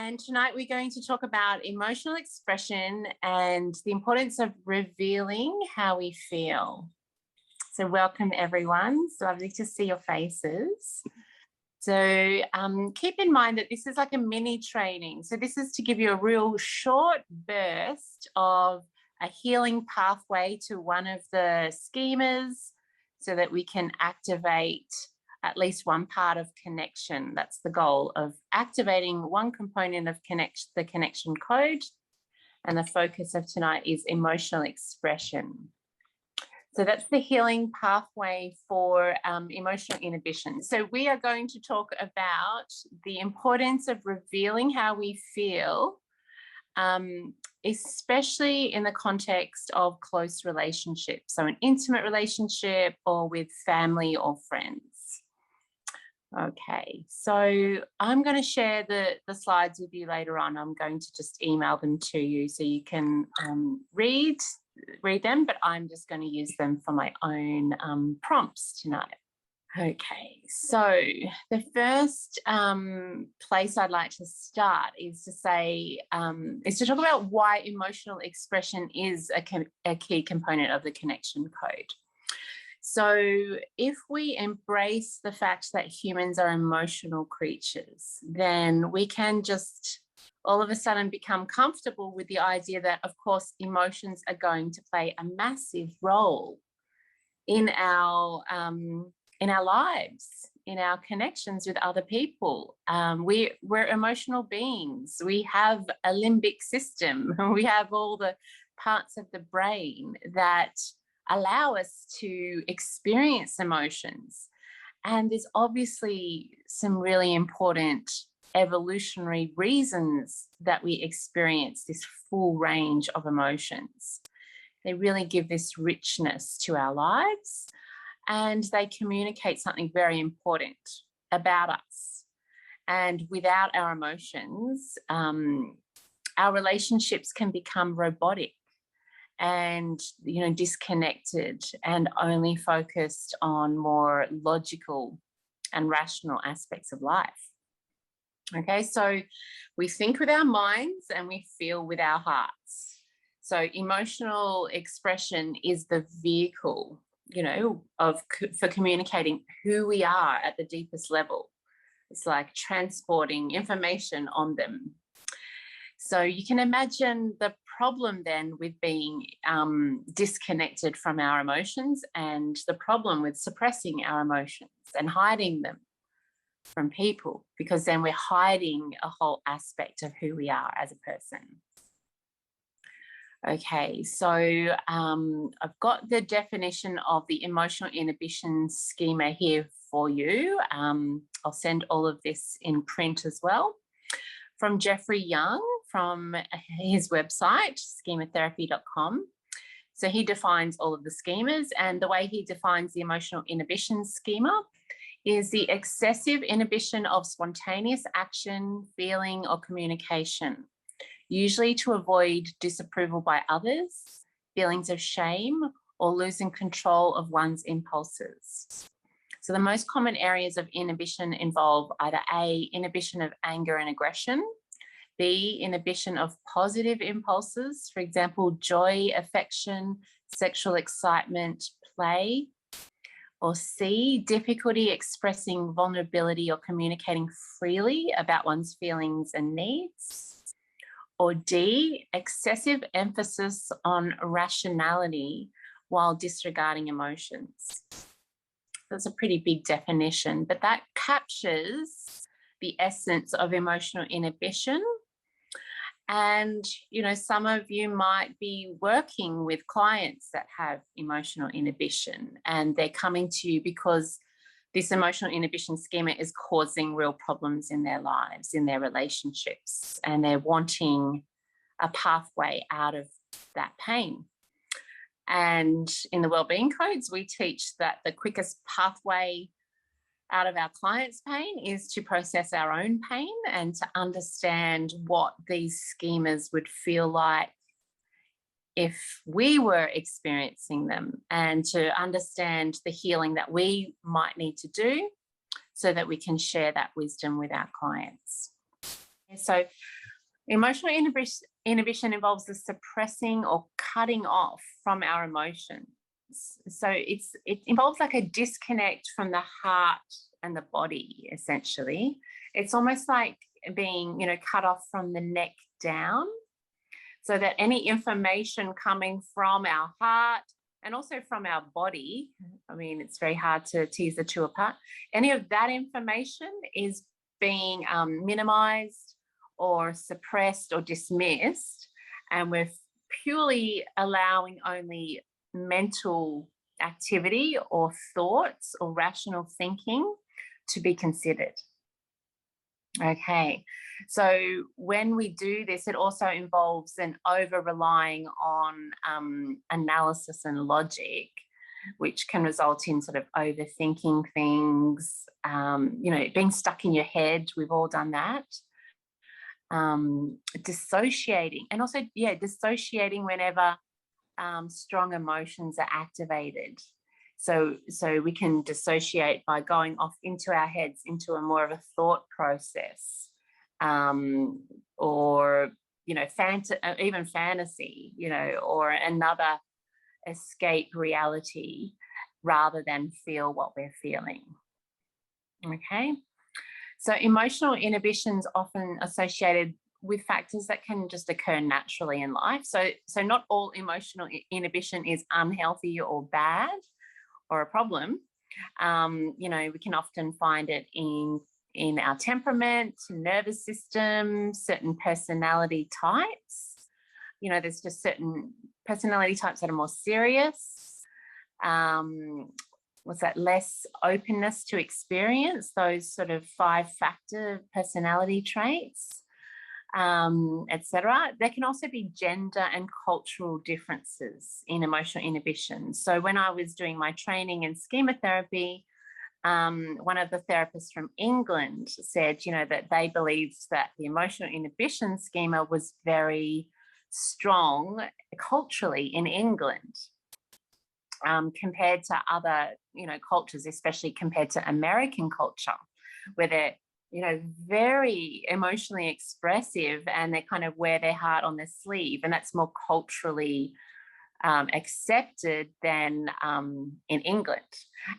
And tonight we're going to talk about emotional expression and the importance of revealing how we feel. So welcome everyone. It's lovely to see your faces. So keep in mind that this is like a mini training. So this is to give you a real short burst of a healing pathway to one of the schemas so that we can activate at least one part of connection. That's the goal of activating one component of the connection code. And the focus of tonight is emotional expression. So that's the healing pathway for emotional inhibition. So we are going to talk about the importance of revealing how we feel, especially in the context of close relationships, so an intimate relationship or with family or friends. Okay, so I'm going to share the slides with you later on. I'm going to just email them to you so you can read them, but I'm just going to use them for my own prompts tonight. Okay, so the first place I'd like to start is to say, is to talk about why emotional expression is a key component of the connection code. So if we embrace the fact that humans are emotional creatures, then we can just all of a sudden become comfortable with the idea that, of course, emotions are going to play a massive role in our lives, in our connections with other people. We're emotional beings. We have a limbic system. We have all the parts of the brain that allow us to experience emotions. And there's obviously some really important evolutionary reasons that we experience this full range of emotions. They really give this richness to our lives, and they communicate something very important about us. And without our emotions, our relationships can become robotic and, you know, disconnected and only focused on more logical and rational aspects of life. Okay, so we think with our minds and we feel with our hearts. So emotional expression is the vehicle, you know, for communicating who we are at the deepest level. It's like transporting information on them. So you can imagine the problem then with being disconnected from our emotions, and the problem with suppressing our emotions and hiding them from people, because then we're hiding a whole aspect of who we are as a person. Okay, so I've got the definition of the emotional inhibition schema here for you. I'll send all of this in print as well. From Jeffrey Young, from his website, schematherapy.com. So he defines all of the schemas, and the way he defines the emotional inhibition schema is the excessive inhibition of spontaneous action, feeling, or communication, usually to avoid disapproval by others, feelings of shame, or losing control of one's impulses. So the most common areas of inhibition involve either A, inhibition of anger and aggression, B, inhibition of positive impulses, for example, joy, affection, sexual excitement, play, or C, difficulty expressing vulnerability or communicating freely about one's feelings and needs, or D, excessive emphasis on rationality while disregarding emotions. That's a pretty big definition, but that captures the essence of emotional inhibition. And, you know, some of you might be working with clients that have emotional inhibition, and they're coming to you because this emotional inhibition schema is causing real problems in their lives, in their relationships, and they're wanting a pathway out of that pain. And in the wellbeing codes, we teach that the quickest pathway out of our clients' pain is to process our own pain and to understand what these schemas would feel like if we were experiencing them, and to understand the healing that we might need to do so that we can share that wisdom with our clients. So emotional inhibition involves the suppressing or cutting off from our emotions. So it involves like a disconnect from the heart and the body, essentially. It's almost like being, cut off from the neck down, so that any information coming from our heart and also from our body, I mean, it's very hard to tease the two apart, any of that information is being minimized or suppressed or dismissed, and we're purely allowing only mental activity or thoughts or rational thinking to be considered. Okay, so when we do this, it also involves an over-relying on analysis and logic, which can result in sort of overthinking things, being stuck in your head. We've all done that. Dissociating, and also, dissociating whenever strong emotions are activated. So we can dissociate by going off into our heads, into a more of a thought process, or even fantasy, or another escape reality, rather than feel what we're feeling. Okay, so emotional inhibition is often associated with factors that can just occur naturally in life. So not all emotional inhibition is unhealthy or bad or a problem. We can often find it in our temperament, nervous system, certain personality types. There's just certain personality types that are more serious. Less openness to experience, those sort of 5-factor personality traits, etc. There can also be gender and cultural differences in emotional inhibition. So when I was doing my training in schema therapy, one of the therapists from England said, that they believed that the emotional inhibition schema was very strong culturally in England, compared to other, cultures, especially compared to American culture, where they're, very emotionally expressive, and they kind of wear their heart on their sleeve, and that's more culturally accepted than in England.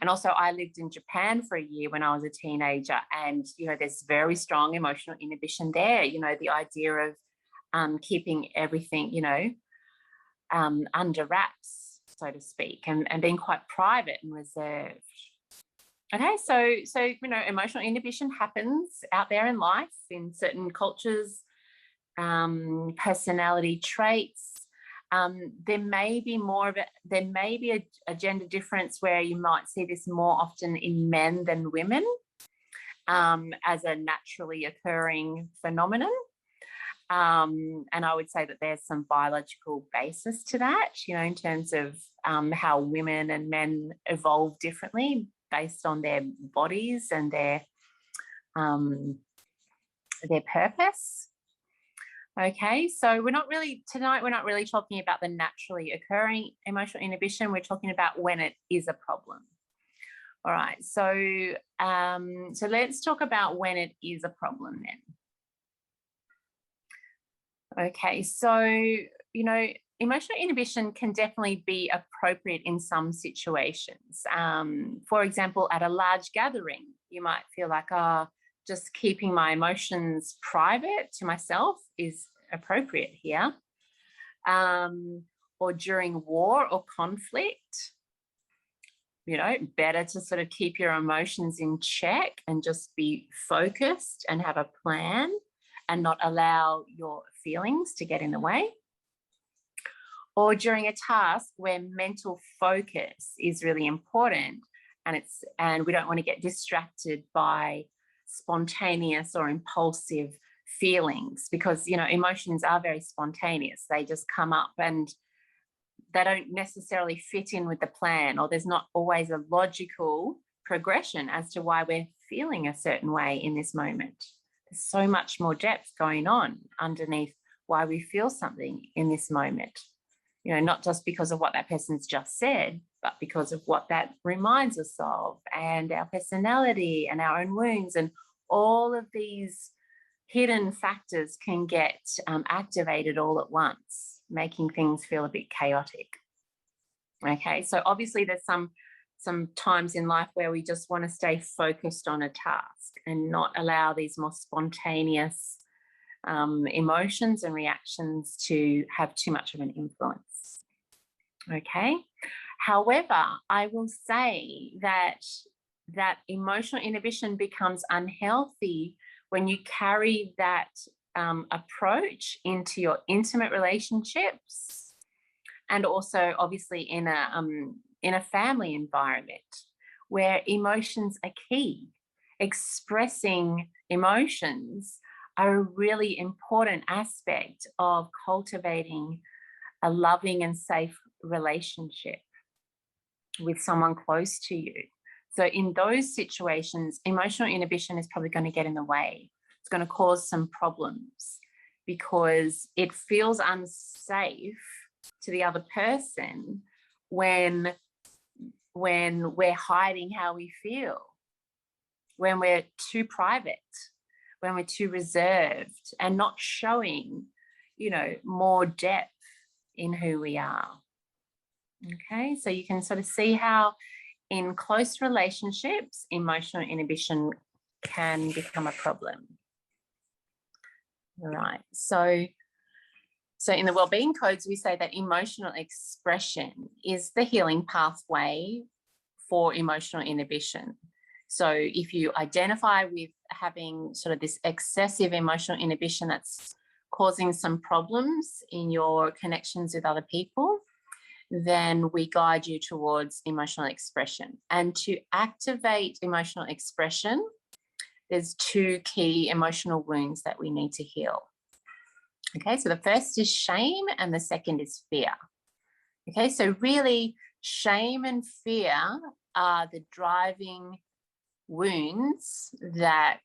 And also, I lived in Japan for a year when I was a teenager, and there's very strong emotional inhibition there. The idea of keeping everything, under wraps, so to speak, and being quite private and reserved. Okay, so emotional inhibition happens out there in life in certain cultures, personality traits. There may be a gender difference where you might see this more often in men than women, as a naturally occurring phenomenon. And I would say that there's some biological basis to that, in terms of how women and men evolve differently based on their bodies and their purpose. Okay, so we're not really talking about the naturally occurring emotional inhibition. We're talking about when it is a problem. All right, so let's talk about when it is a problem then. Okay, so, emotional inhibition can definitely be appropriate in some situations. For example, at a large gathering, you might feel like, just keeping my emotions private to myself is appropriate here. Or during war or conflict, better to sort of keep your emotions in check and just be focused and have a plan and not allow your feelings to get in the way. Or during a task where mental focus is really important, and we don't want to get distracted by spontaneous or impulsive feelings, because emotions are very spontaneous. They just come up and they don't necessarily fit in with the plan, or there's not always a logical progression as to why we're feeling a certain way in this moment. There's so much more depth going on underneath why we feel something in this moment. Not just because of what that person's just said, but because of what that reminds us of, and our personality and our own wounds and all of these, hidden factors can get activated all at once, making things feel a bit chaotic. Okay, so obviously there's some times in life where we just want to stay focused on a task and not allow these more spontaneous emotions and reactions to have too much of an influence. Okay, however, I will say that emotional inhibition becomes unhealthy when you carry that approach into your intimate relationships, and also obviously in a family environment where emotions are key. Expressing emotions are a really important aspect of cultivating a loving and safe relationship with someone close to you. So in those situations, emotional inhibition is probably going to get in the way. It's going to cause some problems because it feels unsafe to the other person when we're hiding how we feel, when we're too private, when we're too reserved and not showing, more depth in who we are. Okay, so you can sort of see how in close relationships, emotional inhibition can become a problem. All right, so in the wellbeing codes, we say that emotional expression is the healing pathway for emotional inhibition. So if you identify with having sort of this excessive emotional inhibition that's causing some problems in your connections with other people, then we guide you towards emotional expression. And to activate emotional expression, there's two key emotional wounds that we need to heal. Okay, so the first is shame and the second is fear. Okay, so really shame and fear are the driving wounds that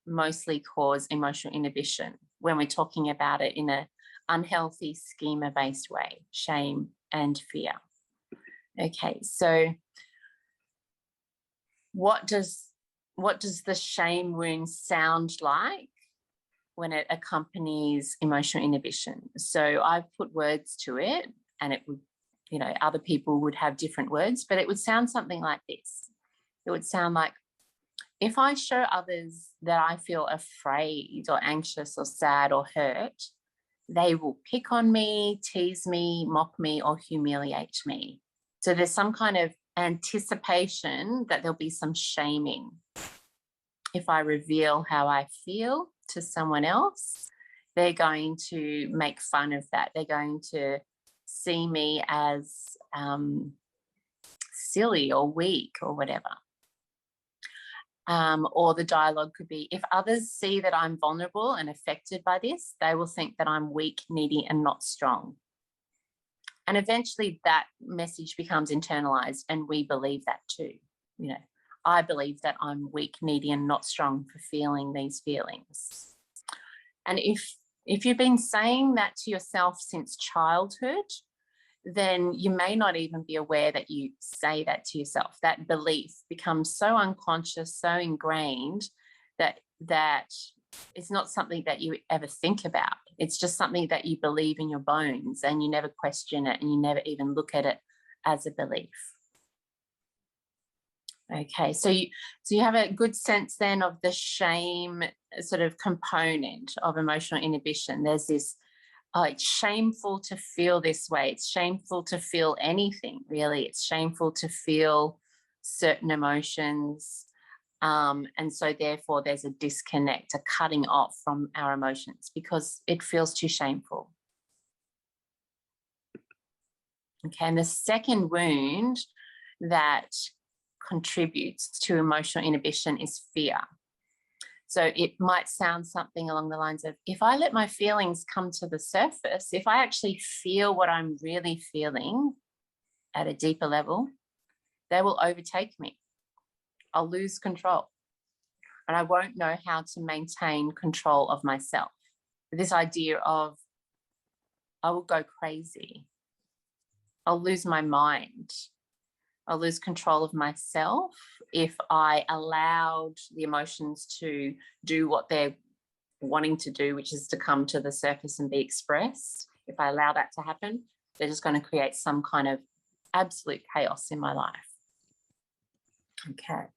mostly cause emotional inhibition when we're talking about it in an unhealthy schema-based way, shame and fear. Okay, so what does the shame wound sound like when it accompanies emotional inhibition? So I've put words to it, and it would, other people would have different words, but it would sound something like this. It would sound like, if I show others that I feel afraid or anxious or sad or hurt, they will pick on me, tease me, mock me, or humiliate me. So there's some kind of anticipation that there'll be some shaming. If I reveal how I feel to someone else, they're going to make fun of that. They're going to see me as silly or weak or whatever. Or the dialogue could be, if others see that I'm vulnerable and affected by this, they will think that I'm weak, needy, and not strong. And eventually that message becomes internalized, and we believe that too. I believe that I'm weak, needy, and not strong for feeling these feelings. And if you've been saying that to yourself since childhood, then you may not even be aware that you say that to yourself. That belief becomes so unconscious, so ingrained that it's not something that you ever think about. It's just something that you believe in your bones, and you never question it, and you never even look at it as a belief. Okay, so you have a good sense then of the shame sort of component of emotional inhibition. There's this, it's shameful to feel this way. It's shameful to feel anything, really. It's shameful to feel certain emotions. And so therefore there's a disconnect, a cutting off from our emotions because it feels too shameful. Okay, and the second wound that contributes to emotional inhibition is fear. So it might sound something along the lines of, if I let my feelings come to the surface, if I actually feel what I'm really feeling at a deeper level, they will overtake me. I'll lose control, and I won't know how to maintain control of myself. This idea of, I will go crazy. I'll lose my mind. I'll lose control of myself if I allowed the emotions to do what they're wanting to do, which is to come to the surface and be expressed, if I allow that to happen, they're just going to create some kind of absolute chaos in my life. Okay.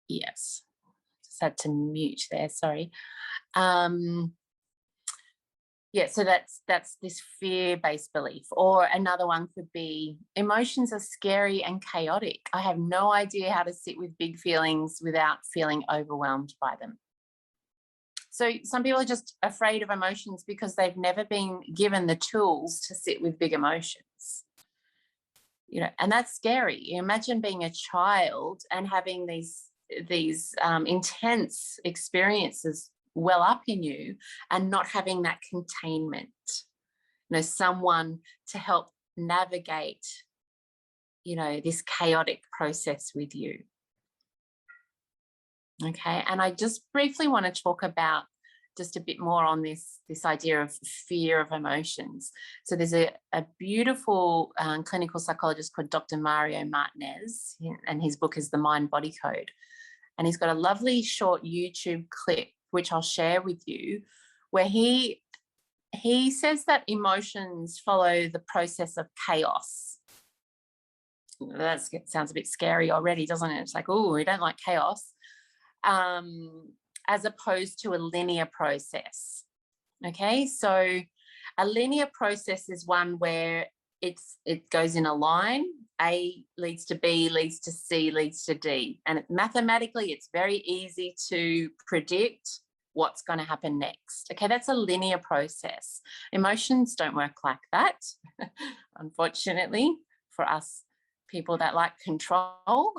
Yes, just had to mute there, sorry. Yeah, so that's this fear-based belief. Or another one could be, emotions are scary and chaotic. I have no idea how to sit with big feelings without feeling overwhelmed by them. So some people are just afraid of emotions because they've never been given the tools to sit with big emotions. You know, and that's scary. Imagine being a child and having these intense experiences well up in you and not having that containment, you know, someone to help navigate, you know, this chaotic process with you. Okay, and I just briefly want to talk about just a bit more on this idea of fear of emotions. So there's a beautiful clinical psychologist called Dr. Mario Martinez, and his book is The Mind Body Code. And he's got a lovely short YouTube clip, which I'll share with you, where he says that emotions follow the process of chaos. That sounds a bit scary already, doesn't it? It's like, oh, we don't like chaos. As opposed to a linear process. Okay, so a linear process is one where it goes in a line. A leads to B, leads to C, leads to D. And mathematically, it's very easy to predict what's going to happen next. Okay, that's a linear process. Emotions don't work like that, unfortunately, for us people that like control.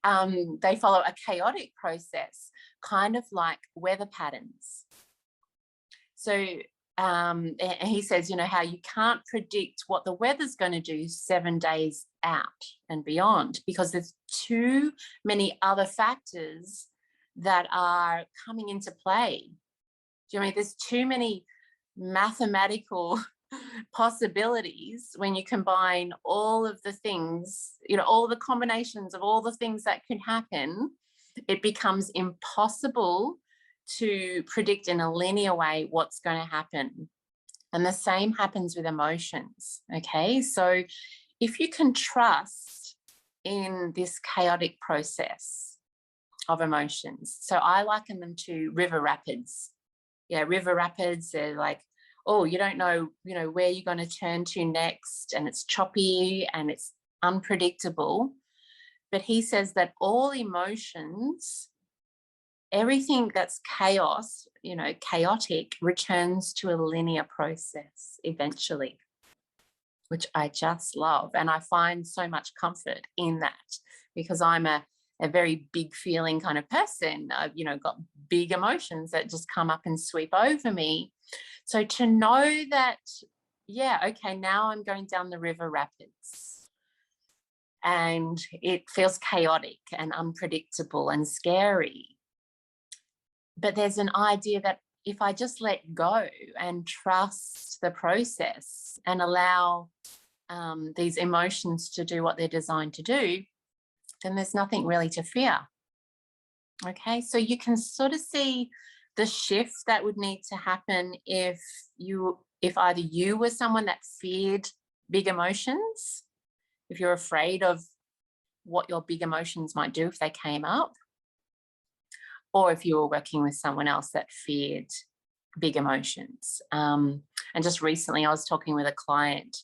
They follow a chaotic process, kind of like weather patterns. So and he says, you know, how you can't predict what the weather's going to do 7 days out and beyond, because there's too many other factors that are coming into play. Do you know what I mean? There's too many mathematical possibilities when you combine all of the things, you know, all the combinations of all the things that could happen. It becomes impossible to predict in a linear way what's going to happen. And the same happens with emotions. Okay, so if you can trust in this chaotic process of emotions, so I liken them to river rapids. Yeah, river rapids, they're like, oh, you don't know, you know, where you're going to turn to next, and it's choppy and it's unpredictable. But he says that all emotions, everything that's chaos, you know, chaotic, returns to a linear process eventually, which I just love. And I find so much comfort in that, because I'm a very big feeling kind of person. I've, you know, got big emotions that just come up and sweep over me. So to know that, yeah, okay, now I'm going down the river rapids and it feels chaotic and unpredictable and scary. But there's an idea that if I just let go and trust the process and allow these emotions to do what they're designed to do, then there's nothing really to fear. Okay, so you can sort of see the shift that would need to happen if either you were someone that feared big emotions, if you're afraid of what your big emotions might do if they came up, or if you were working with someone else that feared big emotions. And just recently I was talking with a client,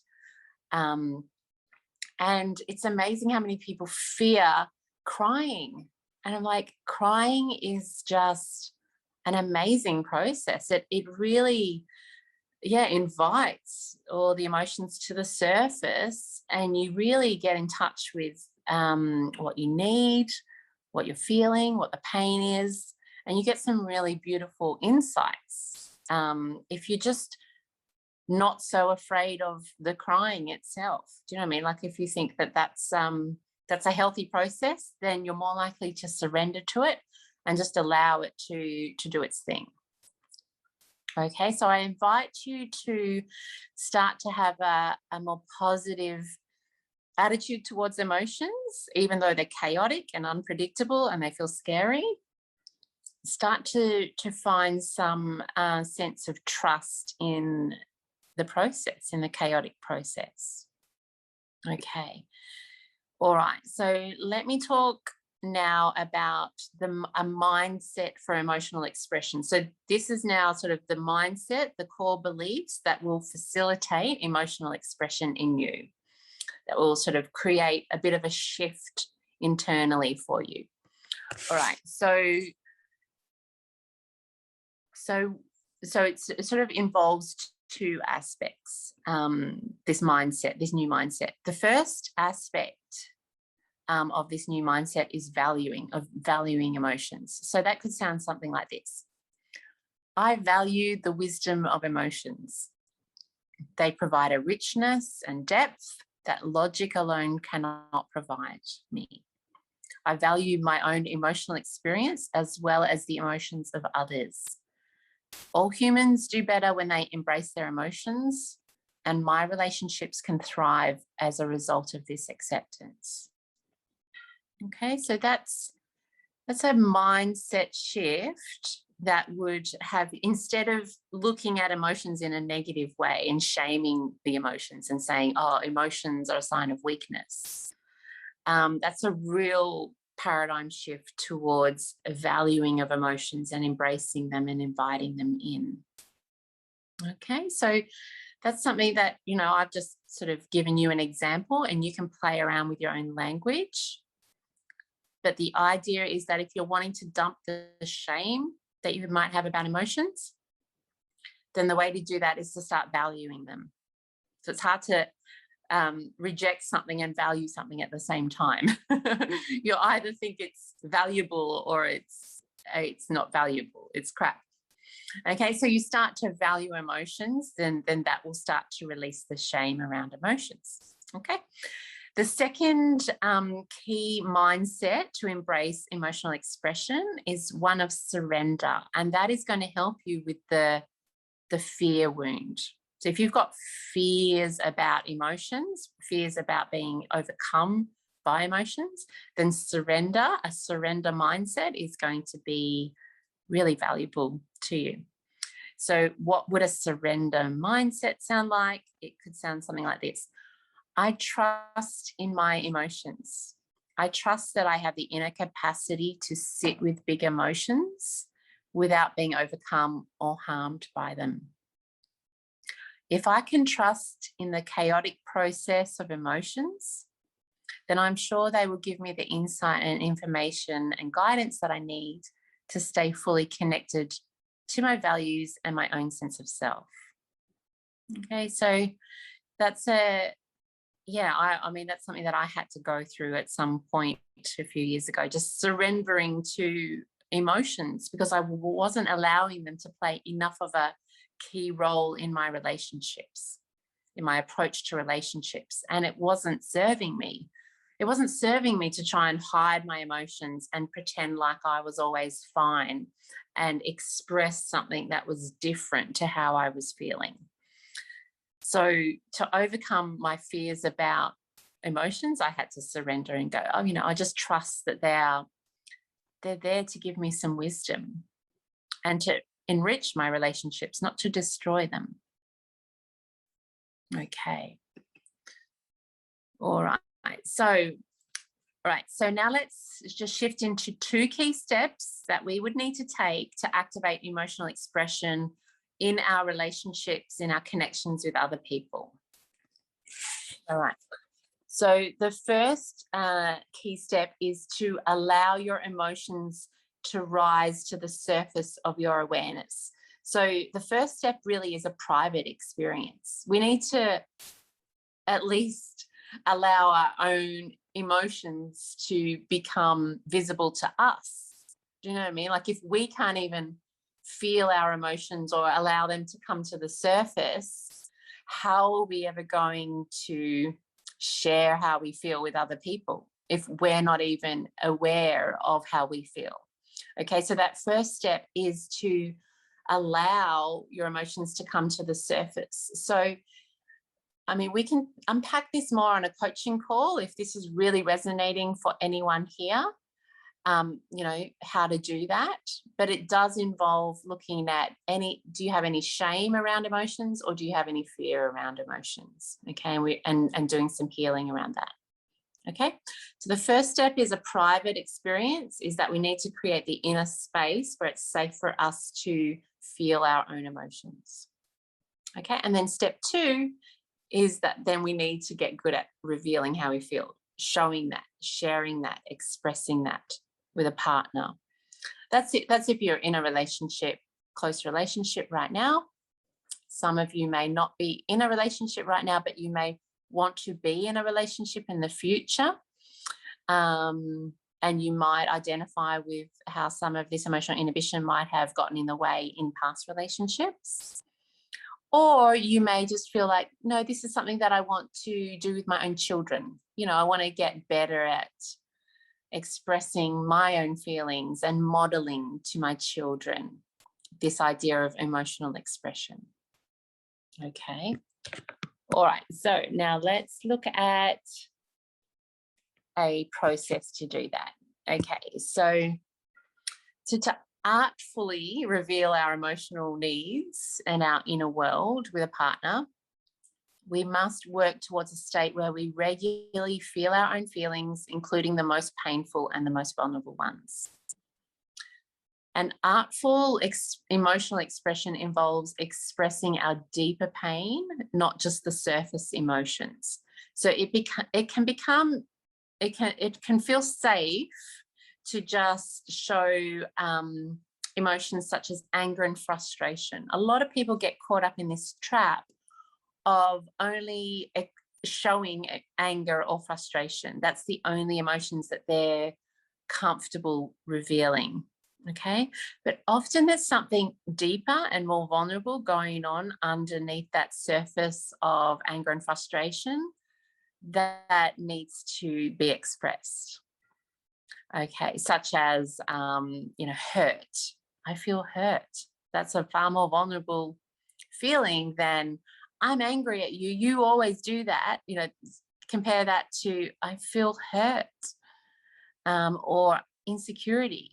and it's amazing how many people fear crying. And I'm like, crying is just an amazing process. It really, yeah, invites all the emotions to the surface, and you really get in touch with what you need, what you're feeling, what the pain is, and you get some really beautiful insights. If you're just not so afraid of the crying itself, do you know what I mean? Like if you think that that's a healthy process, then you're more likely to surrender to it and just allow it to do its thing. Okay, so I invite you to start to have a more positive attitude towards emotions, even though they're chaotic and unpredictable and they feel scary. Start to find some sense of trust in the process, in the chaotic process. Okay. All right. So let me talk now about a mindset for emotional expression. So this is now sort of the mindset, the core beliefs that will facilitate emotional expression in you, that will sort of create a bit of a shift internally for you. All right. So it sort of involves two aspects, this mindset, this new mindset. The first aspect of this new mindset is valuing emotions. So that could sound something like this. I value the wisdom of emotions. They provide a richness and depth that logic alone cannot provide me. I value my own emotional experience as well as the emotions of others. All humans do better when they embrace their emotions, and my relationships can thrive as a result of this acceptance. Okay, so that's a mindset shift that would have, instead of looking at emotions in a negative way and shaming the emotions and saying, oh, emotions are a sign of weakness. That's a real paradigm shift towards a valuing of emotions and embracing them and inviting them in. Okay, so that's something that, I've just sort of given you an example, and you can play around with your own language. But the idea is that if you're wanting to dump the shame that you might have about emotions, then the way to do that is to start valuing them. So it's hard to reject something and value something at the same time. You either think it's valuable or it's not valuable, it's crap. Okay, so you start to value emotions, then that will start to release the shame around emotions. Okay. The second key mindset to embrace emotional expression is one of surrender, and that is going to help you with the fear wound. So if you've got fears about emotions, fears about being overcome by emotions, then a surrender mindset is going to be really valuable to you. So what would a surrender mindset sound like? It could sound something like this. I trust in my emotions. I trust that I have the inner capacity to sit with big emotions without being overcome or harmed by them. If I can trust in the chaotic process of emotions, then I'm sure they will give me the insight and information and guidance that I need to stay fully connected to my values and my own sense of self. Okay, so that's that's something that I had to go through at some point a few years ago, just surrendering to emotions because I wasn't allowing them to play enough of a key role in my relationships, in my approach to relationships. And it wasn't serving me. It wasn't serving me to try and hide my emotions and pretend like I was always fine and express something that was different to how I was feeling. So to overcome my fears about emotions, I had to surrender and go, I just trust that they're there to give me some wisdom and to enrich my relationships, not to destroy them. Okay. All right. So now let's just shift into two key steps that we would need to take to activate emotional expression in our relationships, in our connections with other people. All right. So the first key step is to allow your emotions to rise to the surface of your awareness. So the first step really is a private experience. We need to at least allow our own emotions to become visible to us. Do you know what I mean? Like if we can't even feel our emotions or allow them to come to the surface, how are we ever going to share how we feel with other people if we're not even aware of how we feel? Okay, so that first step is to allow your emotions to come to the surface. So I mean, we can unpack this more on a coaching call if this is really resonating for anyone here, you know, how to do that. But it does involve looking at do you have any shame around emotions, or do you have any fear around emotions? Okay, and doing some healing around that. Okay, so the first step is a private experience, is that we need to create the inner space where it's safe for us to feel our own emotions. Okay, and then step 2 is that then we need to get good at revealing how we feel, showing that, sharing that, expressing that with a partner. That's it. That's if you're in a relationship, close relationship right now. Some of you may not be in a relationship right now, but you may want to be in a relationship in the future. And you might identify with how some of this emotional inhibition might have gotten in the way in past relationships. Or you may just feel like, no, this is something that I want to do with my own children. You know, I want to get better at expressing my own feelings and modeling to my children this idea of emotional expression. Okay. All right. So now let's look at a process to do that. Okay. So to artfully reveal our emotional needs and our inner world with a partner, we must work towards a state where we regularly feel our own feelings, including the most painful and the most vulnerable ones. An artful emotional expression involves expressing our deeper pain, not just the surface emotions. So it can feel safe to just show emotions such as anger and frustration. A lot of people get caught up in this trap of only showing anger or frustration. That's the only emotions that they're comfortable revealing. Okay, but often there's something deeper and more vulnerable going on underneath that surface of anger and frustration that needs to be expressed. Okay, such as, hurt. I feel hurt. That's a far more vulnerable feeling than I'm angry at you. You always do that. You know, compare that to I feel hurt, or insecurity.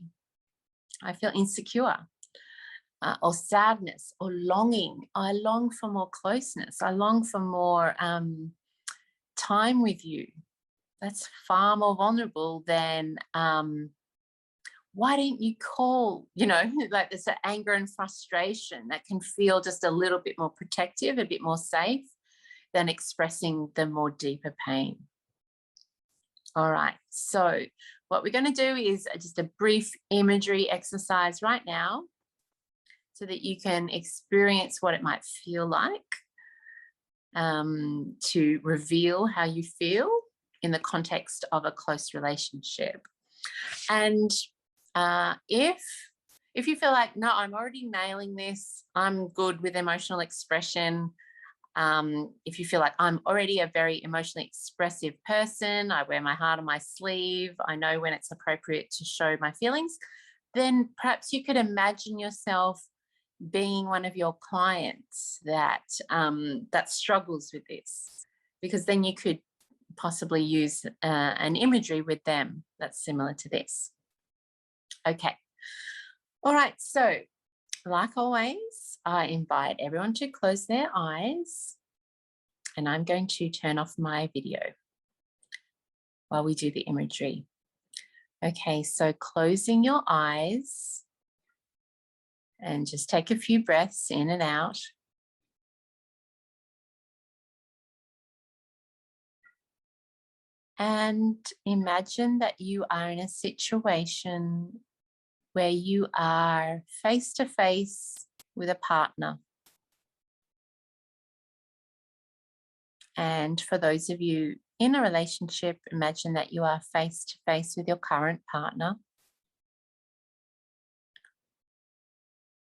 I feel insecure, or sadness, or longing. I long for more closeness. I long for more time with you. That's far more vulnerable than why didn't you call? You know, like there's that anger and frustration that can feel just a little bit more protective, a bit more safe than expressing the more deeper pain. All right, so what we're going to do is just a brief imagery exercise right now so that you can experience what it might feel like to reveal how you feel in the context of a close relationship. And if you feel like, no, I'm already nailing this, I'm good with emotional expression, if you feel like I'm already a very emotionally expressive person, I wear my heart on my sleeve, I know when it's appropriate to show my feelings, then perhaps you could imagine yourself being one of your clients that struggles with this, because then you could possibly use an imagery with them that's similar to this. Okay. All right. So like always, I invite everyone to close their eyes, and I'm going to turn off my video while we do the imagery. Okay, so closing your eyes and just take a few breaths in and out. And imagine that you are in a situation where you are face to face with a partner. And for those of you in a relationship, imagine that you are face to face with your current partner.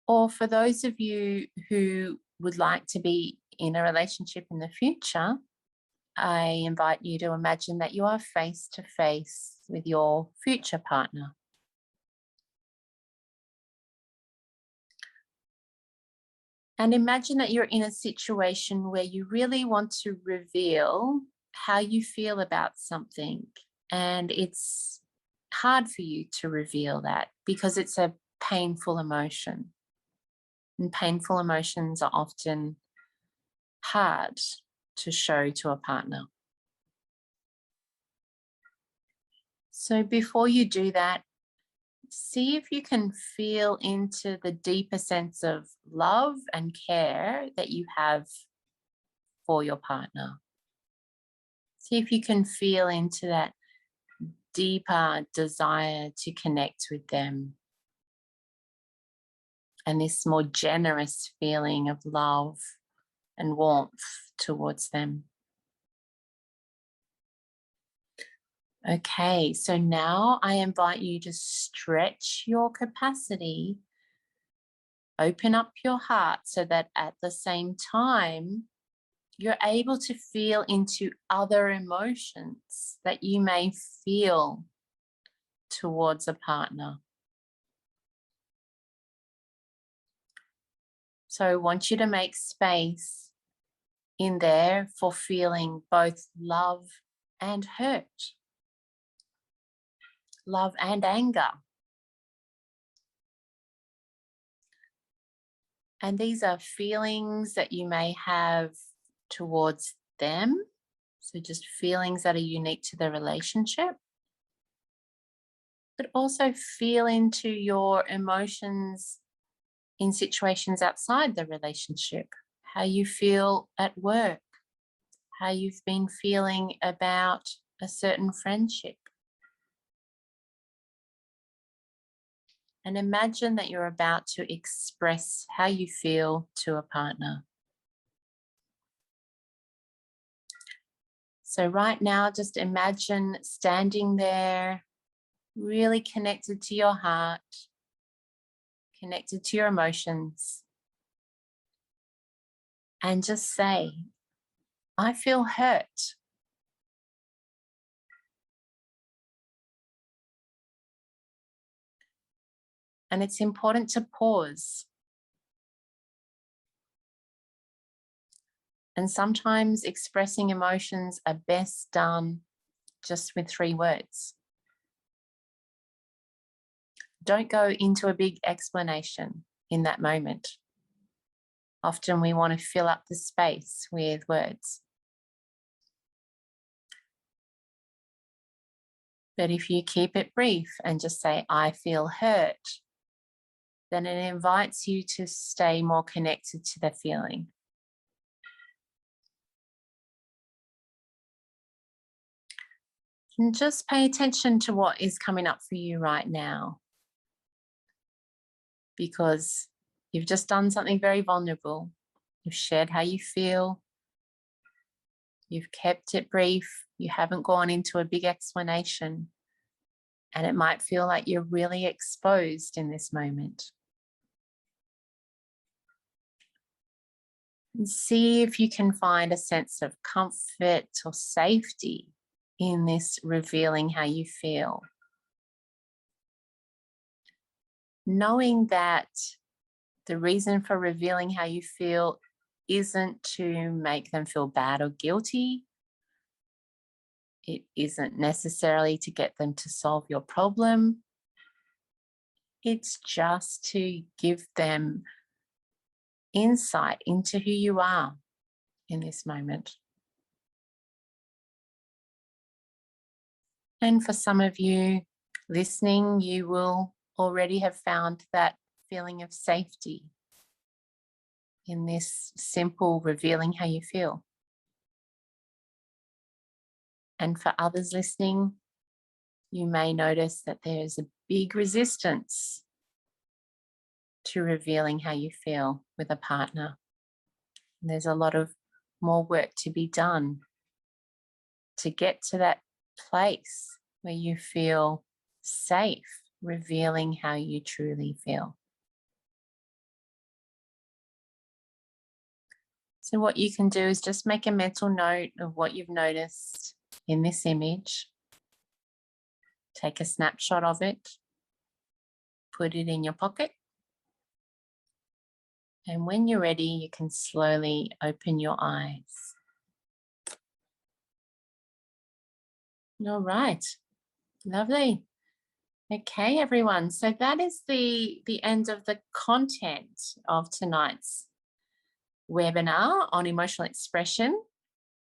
Or for those of you who would like to be in a relationship in the future, I invite you to imagine that you are face to face with your future partner. And imagine that you're in a situation where you really want to reveal how you feel about something. And it's hard for you to reveal that because it's a painful emotion. And painful emotions are often hard to show to a partner. So before you do that, see if you can feel into the deeper sense of love and care that you have for your partner. See if you can feel into that deeper desire to connect with them and this more generous feeling of love and warmth towards them. Okay, so now I invite you to stretch your capacity, open up your heart so that at the same time, you're able to feel into other emotions that you may feel towards a partner. So I want you to make space in there for feeling both love and hurt, love and anger. And these are feelings that you may have towards them. So just feelings that are unique to the relationship. But also feel into your emotions in situations outside the relationship, how you feel at work, how you've been feeling about a certain friendship. And imagine that you're about to express how you feel to a partner. So right now, just imagine standing there, really connected to your heart, connected to your emotions, and just say, I feel hurt. And it's important to pause. And sometimes expressing emotions are best done just with 3 words. Don't go into a big explanation in that moment. Often we want to fill up the space with words. But if you keep it brief and just say, I feel hurt, then it invites you to stay more connected to the feeling. And just pay attention to what is coming up for you right now, because you've just done something very vulnerable. You've shared how you feel. You've kept it brief. You haven't gone into a big explanation. And it might feel like you're really exposed in this moment. And see if you can find a sense of comfort or safety in this revealing how you feel. Knowing that the reason for revealing how you feel isn't to make them feel bad or guilty. It isn't necessarily to get them to solve your problem. It's just to give them insight into who you are in this moment. And for some of you listening, you will already have found that feeling of safety in this simple revealing how you feel. And for others listening, you may notice that there's a big resistance to revealing how you feel with a partner. And there's a lot of more work to be done to get to that place where you feel safe revealing how you truly feel. So what you can do is just make a mental note of what you've noticed in this image. Take a snapshot of it, put it in your pocket, And when you're ready, you can slowly open your eyes. All right, lovely. Okay, everyone. So that is the end of the content of tonight's webinar on emotional expression.